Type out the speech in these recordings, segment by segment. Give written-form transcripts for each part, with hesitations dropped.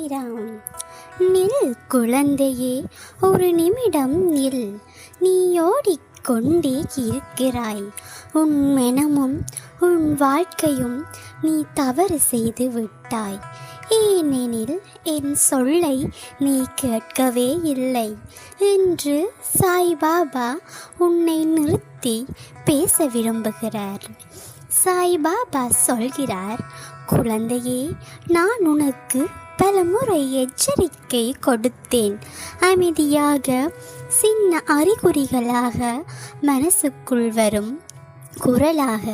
சாய்ராம். நில் குழந்தையே, ஒரு நிமிடம் நில். நீ ஓடிக்கொண்டே இருக்கிறாய். உன் மனமும் உன் வாழ்க்கையும் நீ தவறு செய்து விட்டாய். ஏனெனில் என் சொல்லை நீ கேட்கவே இல்லை என்று சாய்பாபா உன்னை நிறுத்தி பேச விரும்புகிறார். சாய்பாபா சொல்கிறார், குழந்தையே, நான் உனக்கு பல முறை எச்சரிக்கை கொடுத்தேன். அமைதியாக சின்ன அறிகுறிகளாக மனசுக்குள் வரும் குரலாக.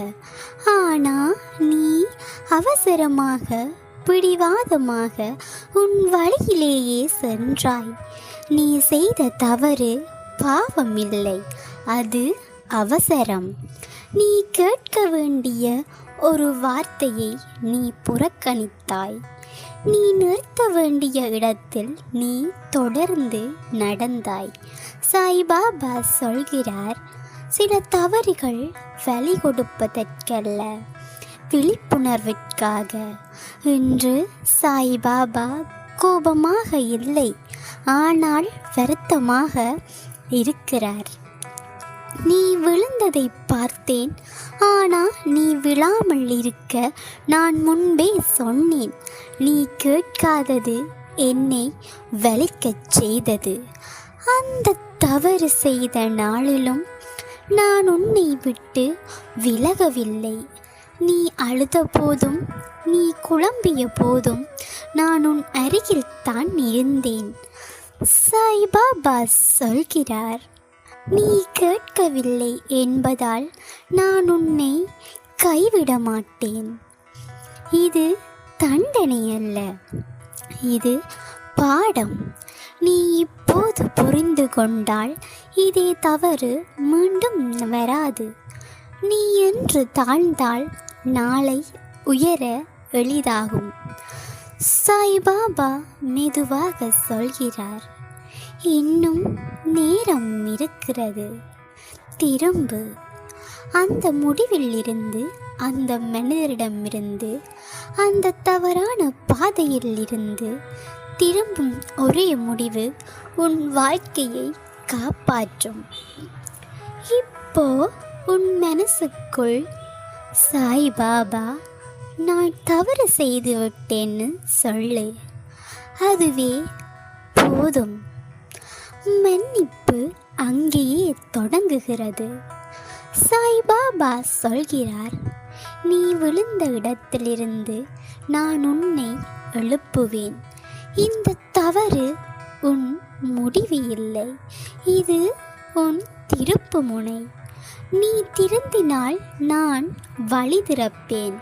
ஆனால் நீ அவசரமாக பிடிவாதமாக உன் வழியிலேயே சென்றாய். நீ செய்த தவறு பாவமில்லை, அது அவசரம். நீ கேட்க வேண்டிய ஒரு வார்த்தையை நீ புறக்கணித்தாய். நீ நிறுத்த வேண்டிய இடத்தில் நீ தொடர்ந்து நடந்தாய். சாய்பாபா சொல்கிறார், சில தவறுகள் வழி கொடுப்பதற்கல்ல, விழிப்புணர்விற்காக. இன்று சாய்பாபா கோபமாக இல்லை, ஆனால் வருத்தமாக இருக்கிறார். நீ விழுந்ததை பார்த்தேன், ஆனால் நீ விழாமல் இருக்க நான் முன்பே சொன்னேன். நீ கேட்காதது என்னை வலிக்கச் செய்தது. அந்த தவறு செய்த நாளிலும் நான் உன்னை விட்டு விலகவில்லை. நீ அழுத போதும், நீ குழம்பிய போதும் நான் உன் அருகில் தான் இருந்தேன். சாய்பாபா சொல்கிறார், நீ கேட்கவில்லை என்பதால் நான் உன்னை கைவிட மாட்டேன். இது தண்டனை அல்ல, இது பாடம். நீ இப்போது புரிந்து கொண்டால் இதே தவறு மீண்டும் வராது. நீ என்று தாழ்ந்தால் நாளை உயர எளிதாகும். சாய்பாபா மெதுவாக சொல்கிறார், இன்னும் நேரம் இருக்கிறது. திரும்பு. அந்த முடிவில் இருந்து, அந்த மனிதரிடமிருந்து, அந்த தவறான பாதையில் இருந்து திரும்பும் ஒரே முடிவு உன் வாழ்க்கையை காப்பாற்றும். இப்போ உன் மனசுக்குள் சாய்பாபா, நான் தவறு செய்து விட்டேன்னு சொல்லு. அதுவே போதும். மன்னிப்பு அங்கேயே தொடங்குகிறது. சாய்பாபா சொல்கிறார், நீ விழுந்த இடத்திலிருந்து நான் உன்னை எழுப்புவேன். இந்த தவறு உன் முடிவு இல்லை, இது உன் திருப்பு முனை. நீ திருந்தினால் நான் வழி திறப்பேன்.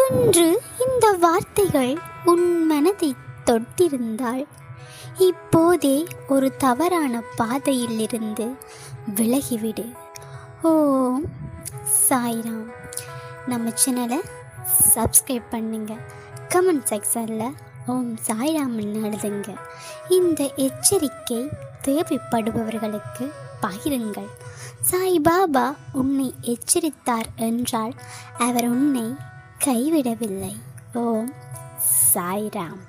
இன்று இந்த வார்த்தைகள் உன் மனதை தொட்டிருந்தால் இப்போதே ஒரு தவறான பாதையில் இருந்து விலகிவிடு. ஓம் சாய்ராம். நம்ம சேனலை சப்ஸ்கிரைப் பண்ணுங்க, கமெண்ட் செக்ஷனில் ஓம் சாய்ராம்னு எழுதுங்க. இந்த எச்சரிக்கை தேவைப்படுபவர்களுக்கு பகிருங்கள். சாய்பாபா உன்னை எச்சரித்தார் என்றால் அவர் உன்னை கைவிடவில்லை. ஓம் சாய்ராம்.